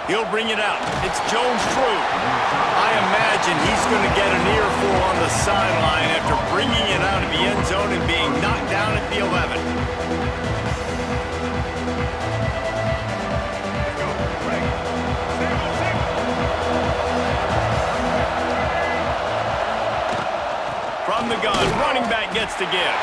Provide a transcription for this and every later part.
He'll bring it out. It's Jones-Drew. I imagine he's going to get an earful on the sideline after bringing it out of the end zone and being knocked down at the 11. From the gun, running back gets to give.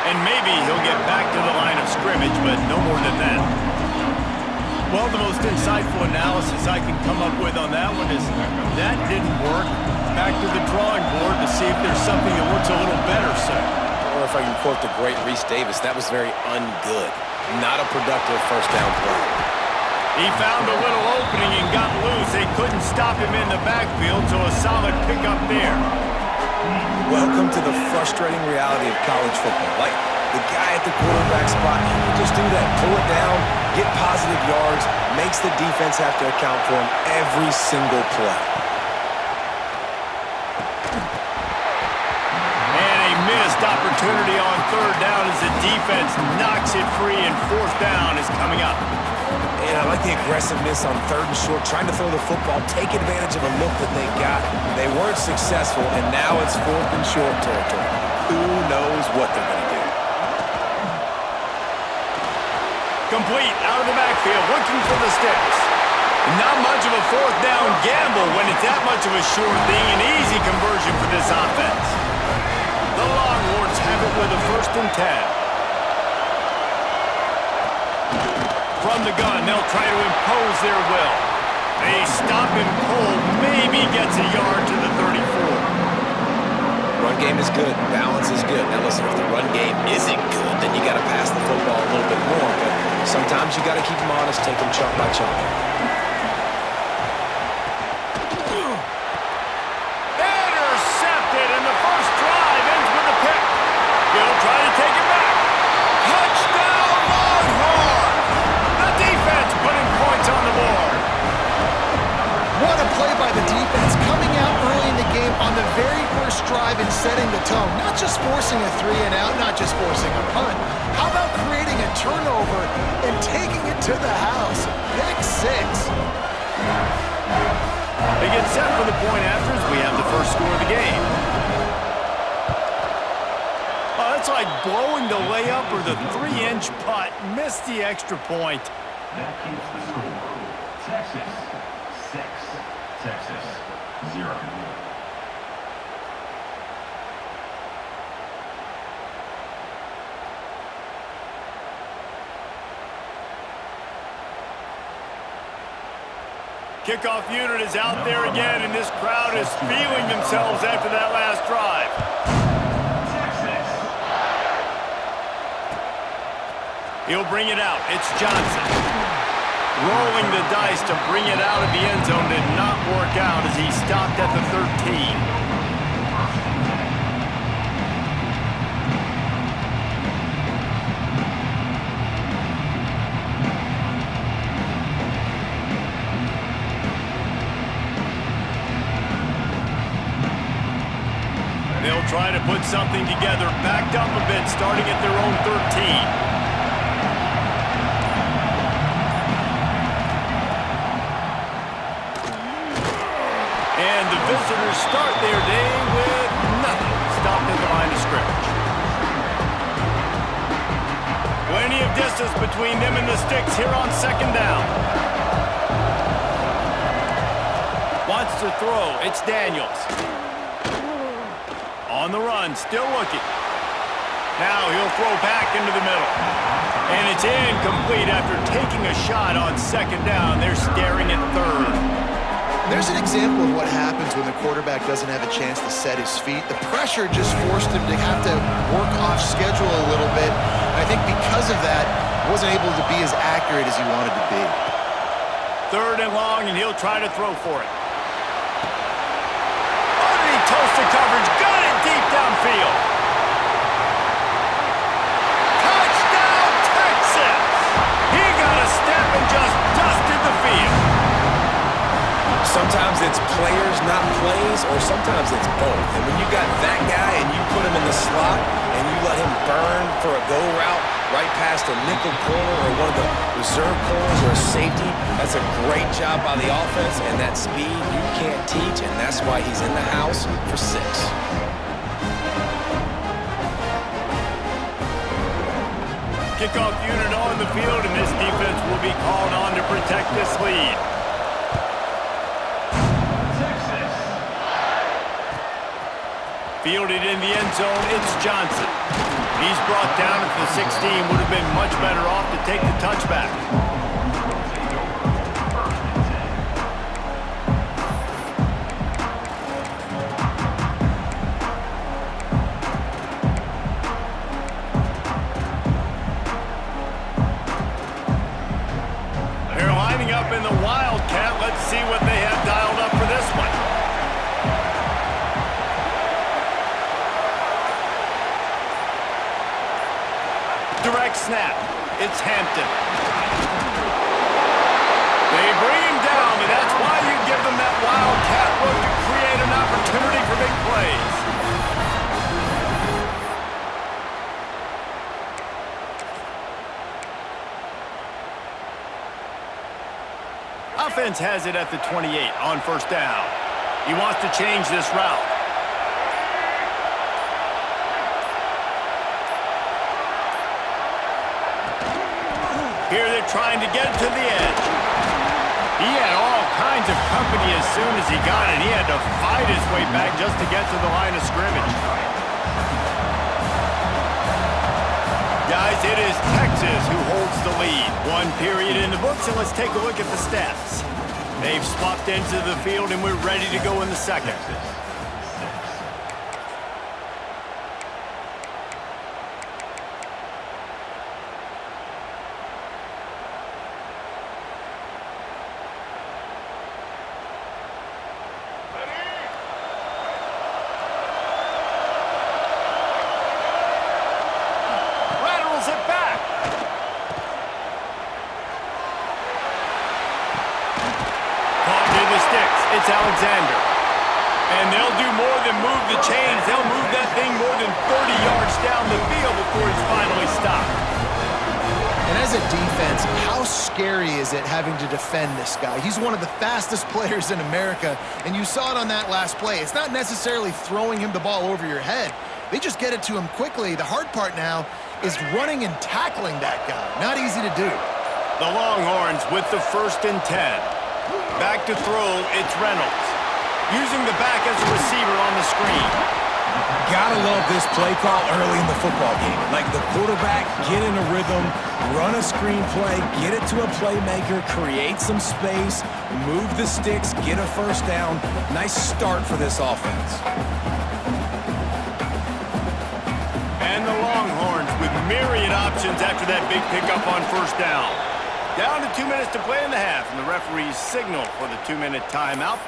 And maybe he'll get back to the line of scrimmage, but no more than that. Well, the most insightful analysis I can come up with on that one is that didn't work. Back to the drawing board to see if there's something that works a little better, sir. Or if I can quote the great Reese Davis, that was very ungood. Not a productive first down play. He found a little opening and got loose. They couldn't stop him in the backfield, so a solid pickup there. Welcome to the frustrating reality of college football. Like, the guy at the quarterback spot, he can just do that. Pull it down, get positive yards, makes the defense have to account for him every single play. And a missed opportunity on third down as the defense knocks it free, and fourth down is coming up. And I like the aggressiveness on third and short, trying to throw the football, take advantage of a look that they got. They weren't successful, and now it's fourth and short territory. Who knows what they're going to do? Complete out of the backfield, looking for the sticks. Not much of a fourth down gamble when it's that much of a sure thing. An easy conversion for this offense. The Longhorns have it with a 1st and 10. From the gun, they'll try to impose their will. They stop him cold, maybe gets a yard to the 34. Run game is good. Balance is good. Now listen, if the run game isn't good, then you got to pass the football a little bit more. But sometimes you got to keep them honest, take them chunk by chunk. Intercepted, and the first drive ends with a pick. He'll try to take it back. Touchdown, Longhorns! The defense putting points on the board. What a play by the defense, coming out early in the game on the very first drive and setting the tone. Not just forcing a 3-and-out, not just forcing a punt. How about creating a turnover and taking it to the house? Pick 6. They get set for the point after as we have the first score of the game. Oh, that's like blowing the layup or the 3-inch putt. Missed the extra point. That keeps the score. Texas 6, Texas 0. Kickoff unit is out there again, and this crowd is feeling themselves after that last drive. He'll bring it out. It's Johnson. Rolling the dice to bring it out of the end zone did not work out as he stopped at the 13. They'll try to put something together, backed up a bit, starting at their own 13. And the visitors start their day with nothing. Stopped at the line of scrimmage. Plenty of distance between them and the sticks here on 2nd down. Wants to throw. It's Daniels. On the run, still looking. Now he'll throw back into the middle. And it's incomplete after taking a shot on 2nd down. They're staring at 3rd. There's an example of what happens when the quarterback doesn't have a chance to set his feet. The pressure just forced him to have to work off schedule a little bit. And I think because of that, wasn't able to be as accurate as he wanted to be. 3rd and long, and he'll try to throw for it. Underneath toasted coverage, got it deep downfield. Touchdown, Texas! He got a step and just dusted the field. sometimes it's players, not plays, or sometimes it's both. And when you got that guy and you put him in the slot and you let him burn for a go route right past a nickel corner or one of the reserve corners or a safety, that's a great job by the offense, and that speed you can't teach, and that's why he's in the house for 6. Kickoff unit on the field, and this defense will be called on to protect this lead. Fielded in the end zone, it's Johnson. He's brought down at the 16, would have been much better off to take the touchback. They're lining up in the Wildcat. Let's see what they have dialed up for this one. Direct snap. It's Hampton. They bring him down, and that's why you give them that wildcat look to create an opportunity for big plays. Offense has it at the 28 on first down. He wants to change this route. Here they're trying to get to the edge. He had all kinds of company as soon as he got it. He had to fight his way back just to get to the line of scrimmage. Guys, it is Texas who holds the lead. 1 period in the books, and let's take a look at the stats. They've swapped into the field, and we're ready to go in the second. It's Alexander. And they'll do more than move the chains. They'll move that thing more than 30 yards down the field before it's finally stopped. And as a defense, how scary is it having to defend this guy? He's one of the fastest players in America, and you saw it on that last play. It's not necessarily throwing him the ball over your head. They just get it to him quickly. The hard part now is running and tackling that guy. Not easy to do. The Longhorns with the 1st and 10. Back to throw, it's Reynolds. Using the back as a receiver on the screen. Gotta love this play call early in the football game. Like the quarterback, get in a rhythm, run a screen play, get it to a playmaker, create some space, move the sticks, get a first down. Nice start for this offense. And the Longhorns with myriad options after that big pickup on first down. Down to 2 minutes to play in the half, and the referees signal for the 2-minute timeout.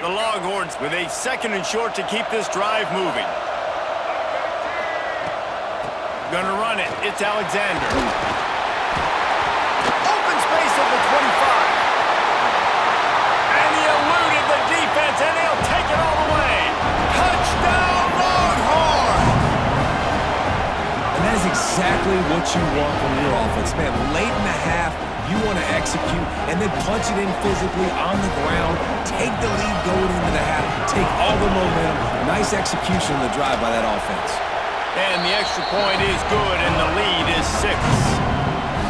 The Longhorns with a 2nd and short to keep this drive moving. Gonna run it. It's Alexander. Open space at the 25. And he eluded the defense, and he'll take it all the way. Touchdown, Longhorns! And that is exactly what you want from your offense, man. Late in the half, you want to execute and then punch it in physically on the ground, take the lead going into the half, take all the momentum. Nice execution of the drive by that offense. And the extra point is good, and the lead is 6.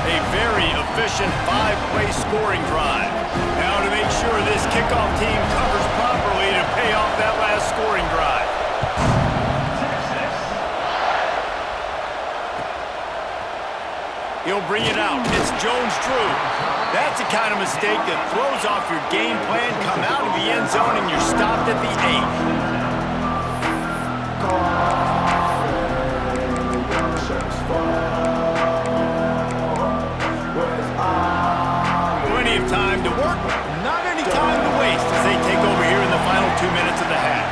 A very efficient 5-play scoring drive. Now to make sure this kickoff team covers properly to pay off that last scoring drive. He'll bring it out. It's Jones-Drew. That's the kind of mistake that throws off your game plan. Come out of the end zone and you're stopped at the 8. Plenty of time to work, not any time to waste as they take over here in the final 2 minutes of the half.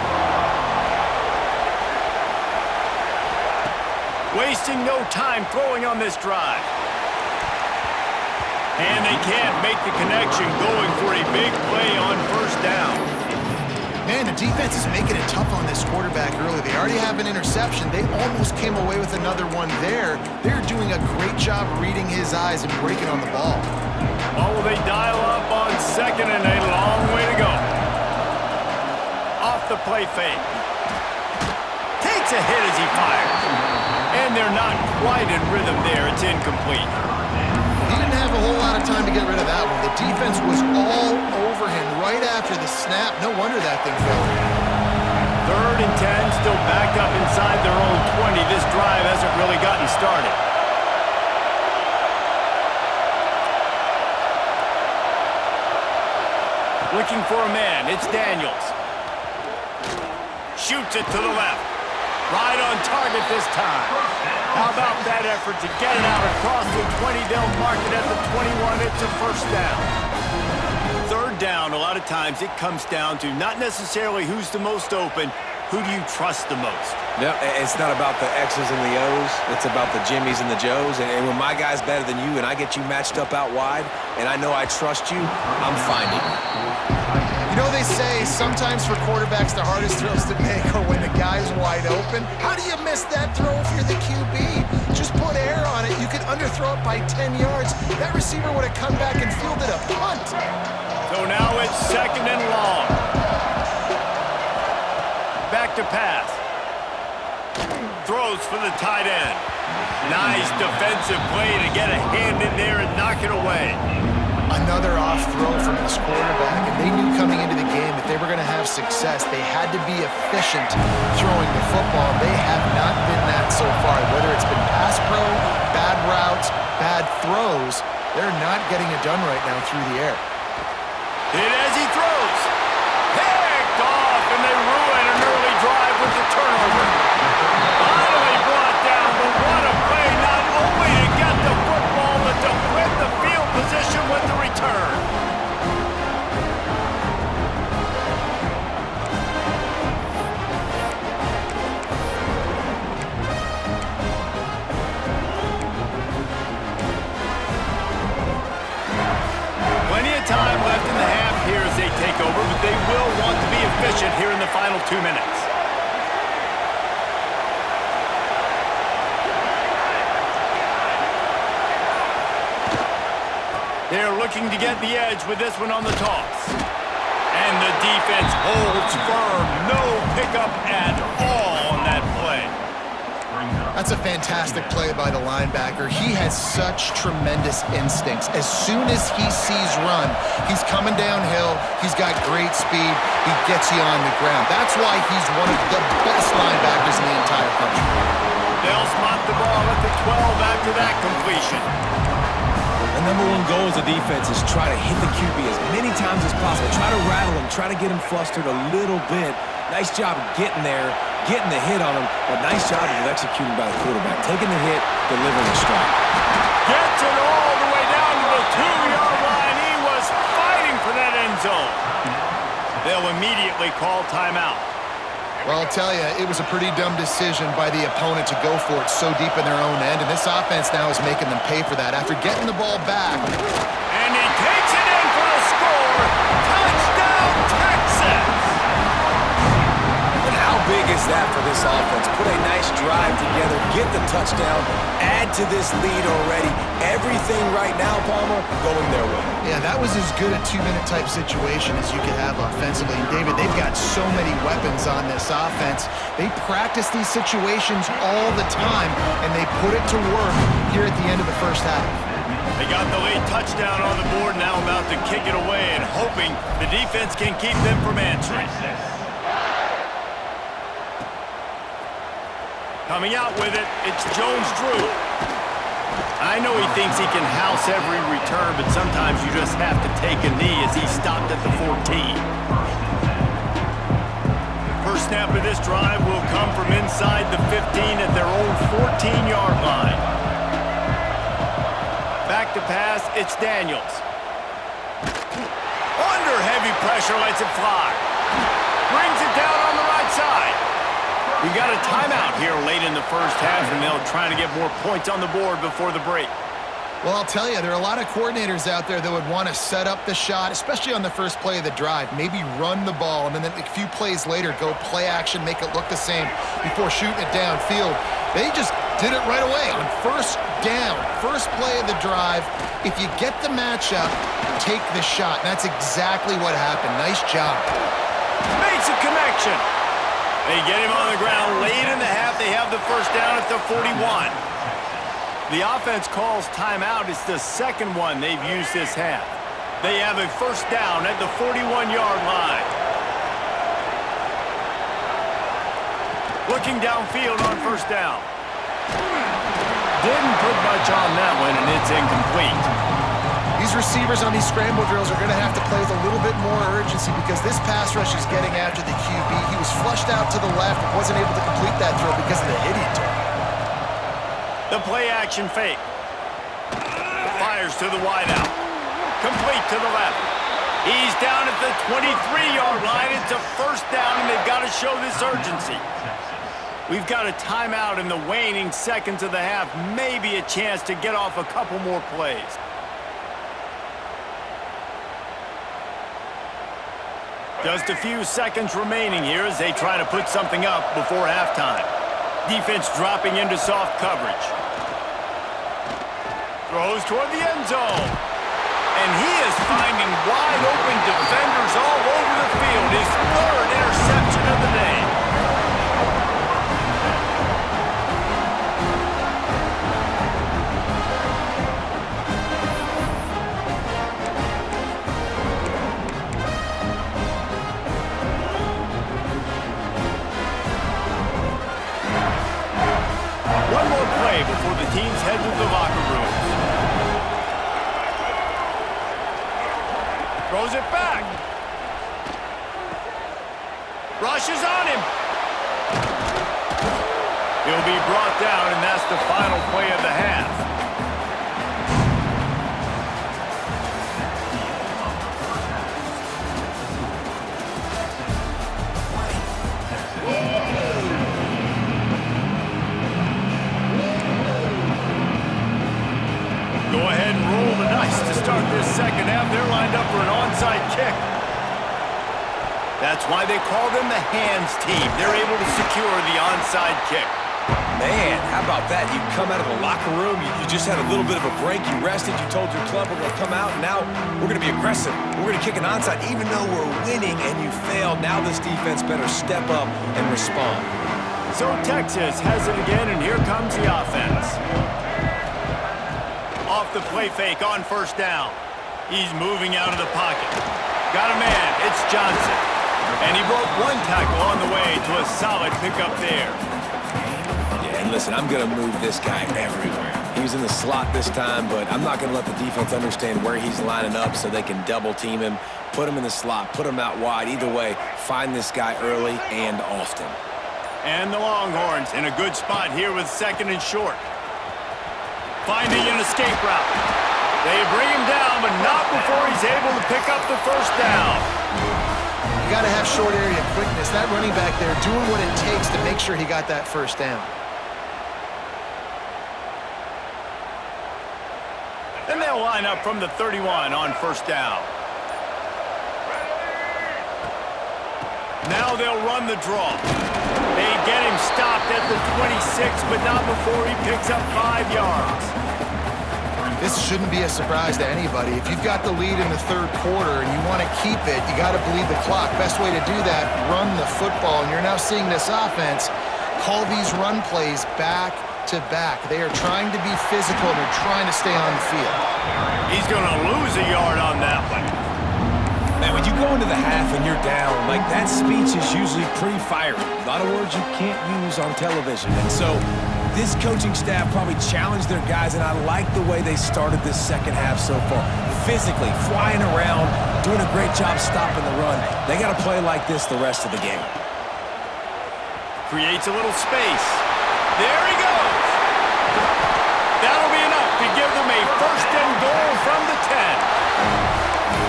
wasting no time throwing on this drive. And they can't make the connection, going for a big play on first down. Man, the defense is making it tough on this quarterback early. They already have an interception. They almost came away with another one there. They're doing a great job reading his eyes and breaking on the ball. Oh, will they dial up on second and a long way to go. Off the play fake. Takes a hit as he fires. And they're not quite in rhythm there. It's incomplete. He didn't have a whole lot of time to get rid of that one. The defense was all over him right after the snap. No wonder that thing fell. 3rd and 10, still backed up inside their own 20. This drive hasn't really gotten started. Looking for a man, it's Daniels. Shoots it to the left. Right on target this time. How about that effort to get it out across the 20? They'll mark it at the 21. It's a first down. 3rd down, a lot of times it comes down to not necessarily who's the most open, who do you trust the most? No, it's not about the X's and the O's. It's about the Jimmies and the Joes. And when my guy's better than you and I get you matched up out wide and I know I trust you, I'm finding you. You know, they say sometimes for quarterbacks the hardest throws to make are when the guy's wide open. How do you miss that throw if you're the QB? Just put air on it. You could underthrow it by 10 yards. That receiver would have come back and fielded a punt. So now it's 2nd and long. Back to pass. Throws for the tight end. Nice defensive play to get a hand in there and knock it away. Another off throw from this quarterback, and they knew coming into the game that they were going to have success. They had to be efficient throwing the football. They have not been that so far. Whether it's been pass pro, bad routes, bad throws, they're not getting it done right now through the air. Hit as he throws. Picked off, and they ruin an early drive with the turnover. Finally brought down, but what a play, not only to get the football, but to flip the field position with the return. Plenty of time left in the half here as they take over, but they will want to be efficient here in the final 2 minutes. They're looking to get the edge with this one on the toss. And the defense holds firm. No pickup at all on that play. That's a fantastic play by the linebacker. He has such tremendous instincts. As soon as he sees run, he's coming downhill. He's got great speed. He gets you on the ground. That's why he's one of the best linebackers in the entire country. They'll spot the ball at the 12 after that completion. The number one goal as a defense is try to hit the QB as many times as possible. Try to rattle him, try to get him flustered a little bit. Nice job of getting there, getting the hit on him, but nice job of executing by the quarterback. Taking the hit, delivering the strike. Gets it all the way down to the 2-yard line. He was fighting for that end zone. They'll immediately call timeout. Well, I'll tell you, it was a pretty dumb decision by the opponent to go for it so deep in their own end, and this offense now is making them pay for that. After getting the ball back. And he takes it in for the score. Touchdown, Texas! And how big is that for this offense? Put a nice drive together, get the touchdown, add to this lead already. Everything right now, Palmer, going their way. Yeah, that was as good a 2-minute type situation as you could have offensively. And David, they've got so many weapons on this offense. They practice these situations all the time, and they put it to work here at the end of the first half. They got the late touchdown on the board, now about to kick it away and hoping the defense can keep them from answering. Coming out with it, it's Jones-Drew. I know he thinks he can house every return, but sometimes you just have to take a knee as he stopped at the 14. First snap of this drive will come from inside the 15 at their own 14-yard line. Back to pass, it's Daniels. Under heavy pressure, lets it fly. Brings it down on the right side. We got a timeout here late in the first half, and they'll try to get more points on the board before the break. Well, I'll tell you, there are a lot of coordinators out there that would want to set up the shot, especially on the first play of the drive. Maybe run the ball, and then a few plays later, go play action, make it look the same before shooting it downfield. They just did it right away on first down, first play of the drive. If you get the matchup, take the shot. And that's exactly what happened. Nice job. Makes a connection. They get him on the ground late in the half. They have the first down at the 41. The offense calls timeout. It's the second one they've used this half. They have a first down at the 41-yard line. Looking downfield on first down. Didn't put much on that one, and it's incomplete. These receivers on these scramble drills are going to have to play with a little bit more urgency because this pass rush is getting after the QB. He was flushed out to the left and wasn't able to complete that throw because of the hit he took. The play-action fake. Fires to the wideout. Complete to the left. He's down at the 23-yard line. It's a first down, and they've got to show this urgency. We've got a timeout in the waning seconds of the half. Maybe a chance to get off a couple more plays. Just a few seconds remaining here as they try to put something up before halftime. Defense dropping into soft coverage. Throws toward the end zone. And he is finding wide open defenders all over the field. His third interception of the day. One more play before the teams head to the locker rooms. Throws it back. Rushes on him. He'll be brought down, and that's the final play of the half. Go ahead and roll the dice to start this second half. They're lined up for an onside kick. That's why they call them the hands team. They're able to secure the onside kick. Man, how about that? You come out of the locker room, you just had a little bit of a break, you rested, you told your club we're going to come out, and now we're going to be aggressive. We're going to kick an onside. Even though we're winning and you failed, now this defense better step up and respond. So Texas has it again, and here comes the offense. Off the play fake on first down. He's moving out of the pocket. Got a man, it's Johnson. And he broke one tackle on the way to a solid pickup there. Yeah, and listen, I'm going to move this guy everywhere. He was in the slot this time, but I'm not going to let the defense understand where he's lining up so they can double team him, put him in the slot, put him out wide. Either way, find this guy early and often. And the Longhorns in a good spot here with second and short. Finding an escape route. They bring him down, but not before he's able to pick up the first down. You got to have short area quickness. That running back there doing what it takes to make sure he got that first down. And they'll line up from the 31 on first down. Now they'll run the draw. They get him stopped at the 26, but not before he picks up 5 yards. This shouldn't be a surprise to anybody. If you've got the lead in the third quarter and you want to keep it, you got to bleed the clock. Best way to do that, run the football. And you're now seeing this offense call these run plays back to back. They are trying to be physical and they're trying to stay on the field. He's going to lose a yard on that one. Man, when you go into the half and you're down, like that speech is usually pretty fiery. A lot of words you can't use on television. And so this coaching staff probably challenged their guys, and I like the way they started this second half so far. Physically, flying around, doing a great job stopping the run. They got to play like this the rest of the game. Creates a little space. There he goes. That'll be enough to give them a first and goal from the 10.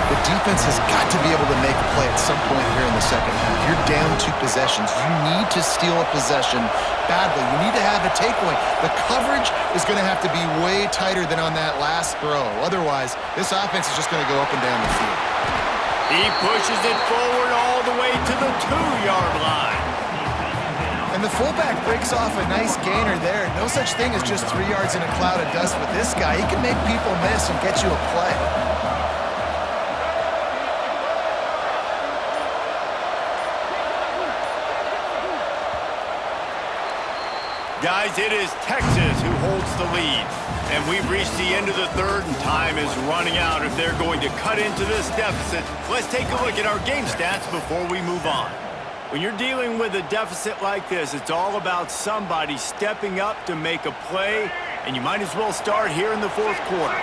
The defense has got to be able to make a play at some point here in the second half. You're down 2 possessions. You need to steal a possession badly. You need to have a takeaway. The coverage is going to have to be way tighter than on that last throw. Otherwise, this offense is just going to go up and down the field. He pushes it forward all the way to the 2-yard line. And the fullback breaks off a nice gainer there. No such thing as just 3 yards in a cloud of dust with this guy. He can make people miss and get you a play. Guys, it is Texas who holds the lead. And we've reached the end of the third, and time is running out if they're going to cut into this deficit. Let's take a look at our game stats before we move on. When you're dealing with a deficit like this, it's all about somebody stepping up to make a play, and you might as well start here in the fourth quarter.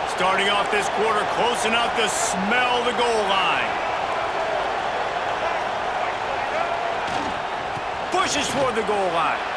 Starting off this quarter close enough to smell the goal line. Pushes for the goal line.